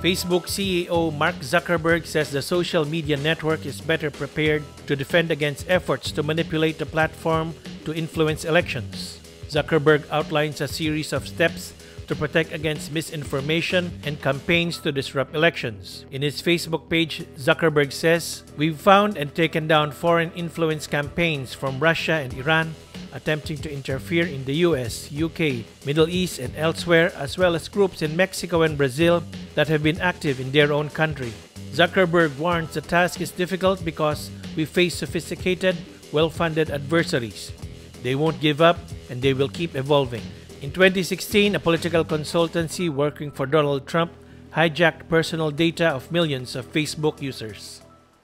Facebook CEO Mark Zuckerberg says the social media network is better prepared to defend against efforts to manipulate the platform to influence elections. Zuckerberg outlines a series of steps to protect against misinformation and campaigns to disrupt elections. In his Facebook page, Zuckerberg says, "We've found and taken down foreign influence campaigns from Russia and Iran attempting to interfere in the US, UK, Middle East, and elsewhere, as well as groups in Mexico and Brazil that have been active in their own country." Zuckerberg warns the task is difficult because we face sophisticated, well-funded adversaries. They won't give up, and they will keep evolving. In 2016, a political consultancy working for Donald Trump hijacked personal data of millions of Facebook users.